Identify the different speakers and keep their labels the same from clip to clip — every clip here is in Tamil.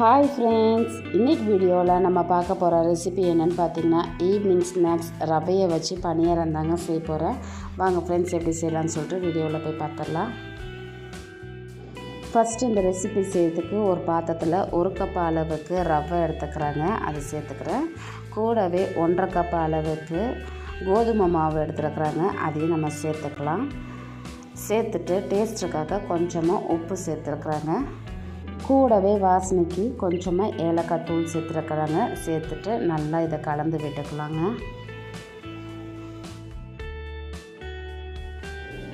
Speaker 1: ஹாய் ஃப்ரெண்ட்ஸ், இன்றைக்கி வீடியோவில் நம்ம பார்க்க போகிற ரெசிபி என்னென்னு பார்த்தீங்கன்னா ஈவினிங் ஸ்நாக்ஸ் ரவையை வச்சு பணியாரம் தாங்க செய்ய போகிறேன். வாங்க ஃப்ரெண்ட்ஸ், எப்படி செய்யலான்னு சொல்லிட்டு வீடியோவில் போய் பார்த்துடலாம். ஃபஸ்ட்டு இந்த ரெசிபி செய்யறதுக்கு ஒரு பாத்திரத்தில் 1 கப் அளவுக்கு ரவை எடுத்துக்கிறாங்க, அது சேர்த்துக்கிறேன். கூடவே 1.5 கப் அளவுக்கு கோதுமை மாவு எடுத்துருக்குறாங்க, அதையும் நம்ம சேர்த்துக்கலாம். சேர்த்துட்டு டேஸ்ட்டுக்காக கொஞ்சமாக உப்பு சேர்த்துருக்குறாங்க. கூடவே வாசனைக்கு கொஞ்சமாக ஏலக்காய் தூள் சேர்த்துருக்குறாங்க. சேர்த்துட்டு நல்லா இதை கலந்து விட்டுக்கலாங்க.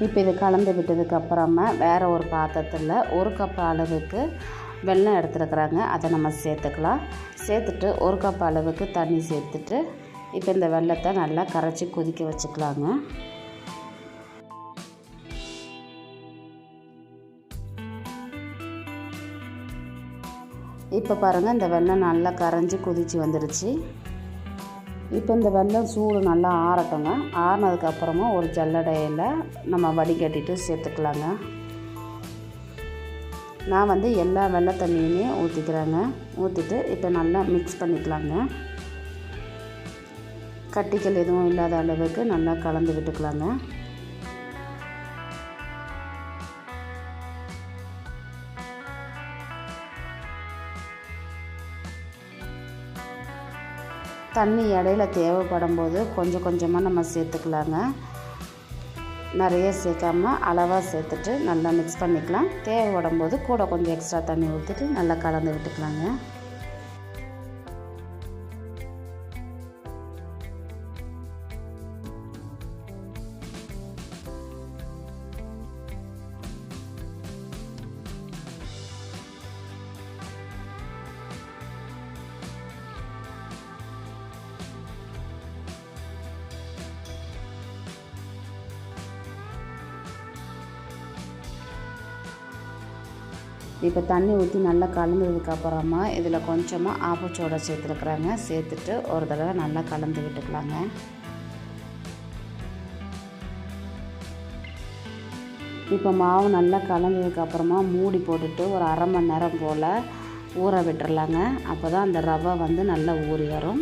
Speaker 1: இப்போ இதை கலந்து விட்டதுக்கப்புறமா வேறு ஒரு பாத்திரத்தில் 1 கப் அளவுக்கு வெல்லம் எடுத்துருக்குறாங்க, அதை நம்ம சேர்த்துக்கலாம். சேர்த்துட்டு 1 கப் அளவுக்கு தண்ணி சேர்த்துட்டு இப்போ இந்த வெல்லத்தை நல்லா கரைச்சி கொதிக்க வச்சுக்கலாங்க. இப்போ பாருங்கள், இந்த வெல்லம் நல்லா கரைஞ்சி கொதித்து வந்துடுச்சு. இப்போ இந்த வெல்லம் சூடு நல்லா ஆறட்டுங்க. ஆறினதுக்கப்புறமா ஒரு ஜல்லடையில் நம்ம வடிகட்டிட்டு சேர்த்துக்கலாங்க. நான் எல்லா வெள்ளை தண்ணியுமே ஊற்றிக்கிறேங்க. ஊற்றிட்டு இப்போ நல்லா மிக்ஸ் பண்ணிக்கலாங்க. கட்டிகள் எதுவும் இல்லாத அளவுக்கு நல்லா கலந்து விட்டுக்கலாங்க. தண்ணி இடையில தேவைப்படும் போது கொஞ்சம் கொஞ்சமாக நம்ம சேர்த்துக்கலாங்க. நிறைய சேர்க்காம அளவாக சேர்த்துட்டு நல்லா மிக்ஸ் பண்ணிக்கலாம். தேவைப்படும் போது கூட கொஞ்சம் எக்ஸ்ட்ரா தண்ணி ஊற்றிட்டு நல்லா கலந்து விட்டுக்கலாங்க. இப்போ தண்ணி ஊற்றி நல்லா கலந்ததுக்கப்புறமா இதில் கொஞ்சமாக ஆப்பச்சோடை சேர்த்துருக்குறாங்க. சேர்த்துட்டு ஒரு தடவை நல்லா கலந்து விட்டுக்கலாங்க. இப்போ மாவு நல்லா கலந்ததுக்கப்புறமா மூடி போட்டுட்டு ஒரு அரை மணி நேரம் போல் ஊற விட்டுறலாங்க. அப்போ தான் அந்த ரவை நல்லா ஊறி வரும்.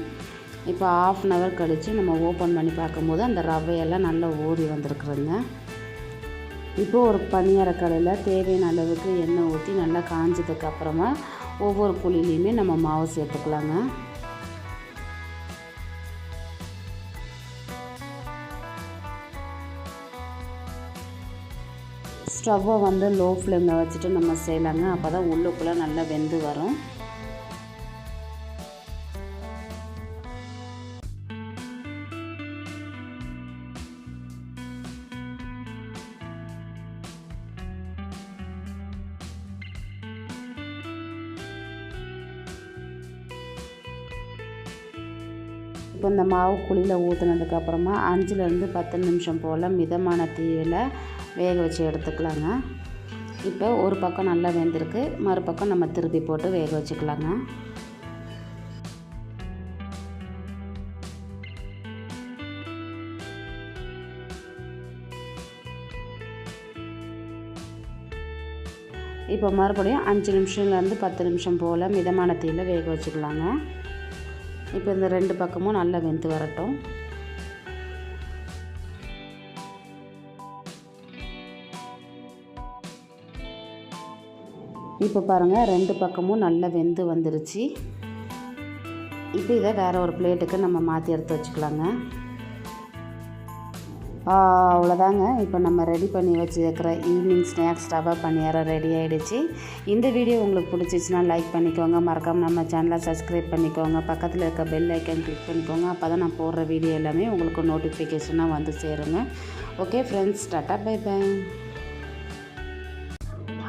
Speaker 1: இப்போ 1/2 அன் ஹவர் கழித்து நம்ம ஓப்பன் பண்ணி பார்க்கும்போது அந்த ரவையெல்லாம் நல்லா ஊறி வந்துருக்குறோங்க. இப்போ ஒரு பணியார கடையில் தேவையான அளவுக்கு எண்ணெய் ஊற்றி நல்லா காஞ்சதுக்கப்புறமா ஒவ்வொரு குழிலையுமே நம்ம மாவு சேர்த்துக்கலாங்க. ஸ்டவ்வை லோ ஃப்ளேமில் வச்சுட்டு நம்ம செய்யலாங்க. அப்போ தான் உள்ளுக்குள்ளே நல்லா வெந்து வரும். இப்போ இந்த மாவு குழியில் ஊற்றுனதுக்கப்புறமா 5லேருந்து 10 நிமிஷம் போல் மிதமான தீயில் வேக வச்சு எடுத்துக்கலாங்க. இப்போ ஒரு பக்கம் நல்லா வெந்திருக்கு, மறுபக்கம் நம்ம திருப்பி போட்டு வேக வச்சுக்கலாங்க. இப்போ மறுபடியும் 5 நிமிஷம்லேருந்து 10 நிமிஷம் போல் மிதமான தீயில் வேக வச்சுக்கலாங்க. இப்போ இந்த 2 பக்கமும் நல்லா வெந்து வரட்டும். இப்போ பாருங்கள், 2 பக்கமும் நல்லா வெந்து வந்துருச்சு. இப்போ இதை வேறு ஒரு பிளேட்டுக்கு நம்ம மாற்றி எடுத்து வச்சுக்கலாங்க. அவ்வளோதாங்க. இப்போ நம்ம ரெடி பண்ணி வச்சுருக்கிற ஈவினிங் ஸ்நாக்ஸ் ரவை பணியாரம் ரெடி ஆகிடுச்சு. இந்த வீடியோ உங்களுக்கு பிடிச்சிச்சின்னா லைக் பண்ணிக்கோங்க. மறக்காமல் நம்ம சேனலை சப்ஸ்கிரைப் பண்ணிக்கோங்க. பக்கத்தில் இருக்க பெல் ஐக்கன் கிளிக் பண்ணிக்கோங்க. அப்போ தான் நான் போடுற வீடியோ எல்லாமே உங்களுக்கு நோட்டிஃபிகேஷனாக வந்து சேருங்க. Okay friends, tata bye bye.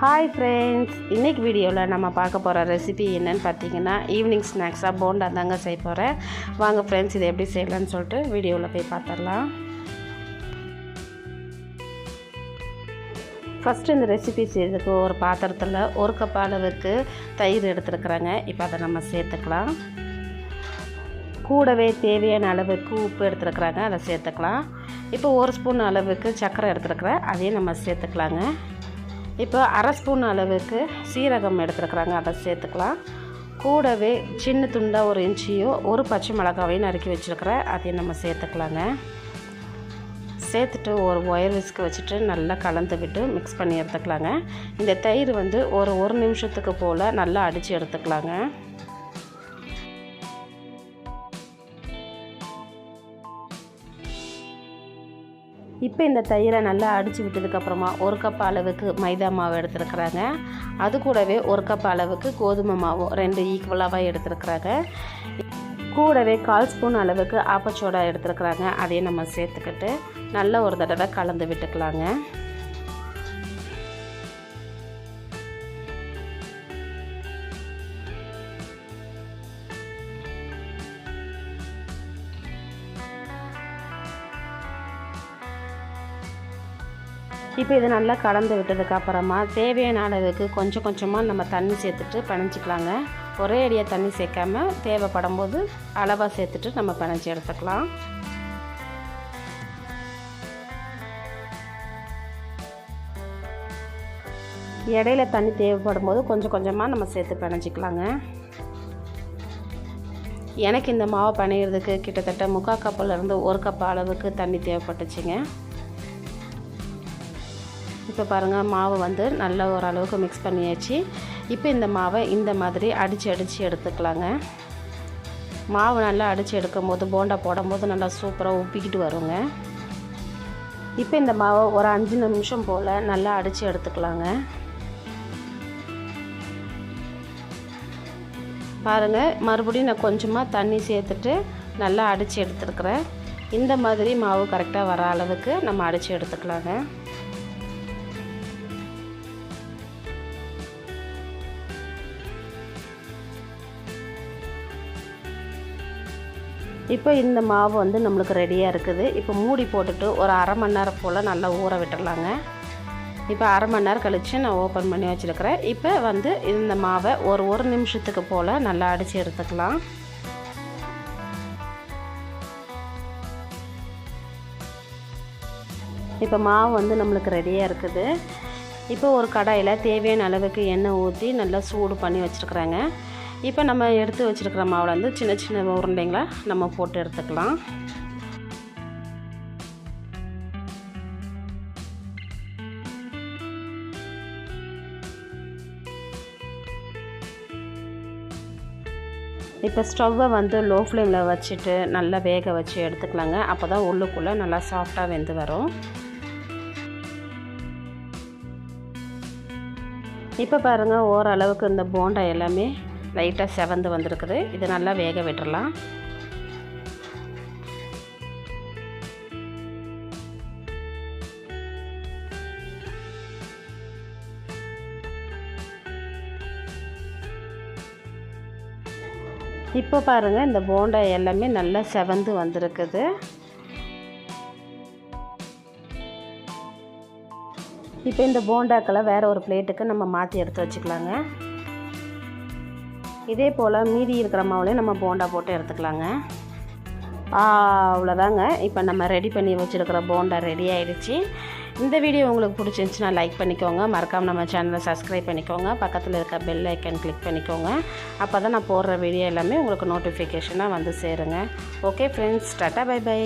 Speaker 1: Hi friends, இன்றைக்கி வீடியோவில் நம்ம பார்க்க போகிற ரெசிபி என்னென்னு பார்த்தீங்கன்னா ஈவினிங் ஸ்நாக்ஸாக போண்டா தாங்க செய்ய போகிறேன். வாங்க ஃப்ரெண்ட்ஸ், இதை எப்படி செய்யலான்னு சொல்லிட்டு வீடியோவில் போய் பார்த்துடலாம். ஃபஸ்ட்டு இந்த ரெசிபி செய்கிறதுக்கு ஒரு பாத்திரத்தில் 1 கப் அளவுக்கு தயிர் எடுத்துருக்குறாங்க. இப்போ அதை நம்ம சேர்த்துக்கலாம். கூடவே தேவையான அளவுக்கு உப்பு எடுத்துருக்குறாங்க, அதை சேர்த்துக்கலாம். இப்போ 1 ஸ்பூன் அளவுக்கு சர்க்கரை எடுத்துருக்குறேன், அதையும் நம்ம சேர்த்துக்கலாங்க. இப்போ 1/2 ஸ்பூன் அளவுக்கு சீரகம் எடுத்துருக்குறாங்க, அதை சேர்த்துக்கலாம். கூடவே சின்ன துண்டாக ஒரு இஞ்சியோ ஒரு பச்சை மிளகாவையும் நறுக்கி வச்சுருக்கிறேன். அதையும் நம்ம சேர்த்துக்கலாங்க. சேர்த்துட்டு ஒரு ஒயர் விஸ்க் வச்சுட்டு நல்லா கலந்து விட்டு மிக்ஸ் பண்ணி எடுத்துக்கலாங்க. இந்த தயிர் வந்து ஒரு நிமிஷத்துக்கு போல் நல்லா அடித்து எடுத்துக்கலாங்க. இப்போ இந்த தயிரை நல்லா அடித்து விட்டதுக்கப்புறமா 1 கப் அளவுக்கு மைதா மாவு எடுத்துருக்குறாங்க. அது கூடவே 1 கப் அளவுக்கு கோதுமை மாவு 2 ஈக்குவலாக எடுத்துருக்குறாங்க. கூடவே 1/4 ஸ்பூன் அளவுக்கு ஆப்பச்சோடா எடுத்துருக்குறாங்க. அதையும் நம்ம சேர்த்துக்கிட்டு நல்லா ஒரு தடவை கலந்து விட்டுக்கலாங்க. இப்போ இது நல்லா கலந்து விட்டதுக்கப்புறமா தேவையான அளவுக்கு கொஞ்சம் கொஞ்சமாக நம்ம தண்ணி சேர்த்துட்டு பிணைஞ்சிக்கலாங்க. ஒரே அடியாக தண்ணி சேர்க்காம தேவைப்படும் போது அளவாக சேர்த்துட்டு நம்ம பிணைஞ்சி எடுத்துக்கலாம். இடையில தண்ணி தேவைப்படும் போது கொஞ்சம் கொஞ்சமாக நம்ம சேர்த்து பிணைஞ்சிக்கலாங்க. எனக்கு இந்த மாவு பிணையிறதுக்கு கிட்டத்தட்ட 3/4 கப்பிலேருந்து 1 கப் அளவுக்கு தண்ணி தேவைப்பட்டுச்சுங்க. இப்போ பாருங்கள், மாவு வந்து நல்லா ஓரளவுக்கு மிக்ஸ் பண்ணியாச்சு. இப்போ இந்த மாவை இந்த மாதிரி அடித்து எடுத்துக்கலாங்க. மாவு நல்லா அடித்து எடுக்கும் போது போண்டா போடும்போது நல்லா சூப்பராக உப்பிக்கிட்டு வருங்க. இப்போ இந்த மாவை ஒரு 5 நிமிஷம் போல் நல்லா அடித்து எடுத்துக்கலாங்க. பாருங்கள், மறுபடியும் நான் கொஞ்சமாக தண்ணி சேர்த்துட்டு நல்லா அடித்து எடுத்துருக்குறேன். இந்த மாதிரி மாவு கரெக்டாக வர அளவுக்கு நம்ம அடித்து எடுத்துக்கலாங்க. இப்போ இந்த மாவு வந்து நம்மளுக்கு ரெடியாக இருக்குது. இப்போ மூடி போட்டுட்டு ஒரு 1/2 மணி நேரம் போல் நல்லா ஊற விட்டுடலாங்க. இப்போ 1/2 மணி நேரம் கழித்து நான் ஓப்பன் பண்ணி வச்சுருக்கிறேன். இப்போ வந்து இந்த மாவை ஒரு நிமிஷத்துக்கு போல் நல்லா அடித்து எடுத்துக்கலாம். இப்போ மாவு வந்து நம்மளுக்கு ரெடியாக இருக்குது. இப்போ ஒரு கடாயில் தேவையான அளவுக்கு எண்ணெய் ஊற்றி நல்லா சூடு பண்ணி வச்சுருக்குறாங்க. இப்போ நம்ம எடுத்து வச்சுருக்கிற மாவில் வந்து சின்ன சின்ன உருண்டைங்களா நம்ம போட்டு எடுத்துக்கலாம். இப்போ ஸ்டவ்வை வந்து லோ ஃப்ளேமில் வச்சுட்டு நல்லா வேக வச்சு எடுத்துக்கலாங்க. அப்போ தான் உள்ளுக்குள்ளே நல்லா சாஃப்டாக வெந்து வரும். இப்போ பாருங்கள், ஓரளவுக்கு இந்த போண்டா எல்லாமே லைட்டாக செவந்து வந்திருக்குது. இது நல்லா வேக விட்டுறலாம். இப்போ பாருங்கள், இந்த போண்டா எல்லாமே நல்லா செவந்து வந்திருக்குது. இப்போ இந்த போண்டாக்களை வேறு ஒரு பிளேட்டுக்கு நம்ம மாற்றி எடுத்து வச்சுக்கலாங்க. இதே போல் மீதி இருக்கிற மாவுலேயும் நம்ம போண்டா போட்டு எடுத்துக்கலாங்க. அவ்வளோதாங்க. இப்போ நம்ம ரெடி பண்ணி வச்சுருக்கிற போண்டா ரெடி ஆகிடுச்சு. இந்த வீடியோ உங்களுக்கு பிடிச்சிருந்துச்சுன்னா லைக் பண்ணிக்கோங்க. மறக்காமல் நம்ம சேனலை சப்ஸ்கிரைப் பண்ணிக்கோங்க. பக்கத்தில் இருக்க பெல் ஐக்கன் கிளிக் பண்ணிக்கோங்க. அப்போ தான் நான் போடுற வீடியோ எல்லாமே உங்களுக்கு நோட்டிஃபிகேஷனாக வந்து சேருங்க. Okay friends, tata bye by.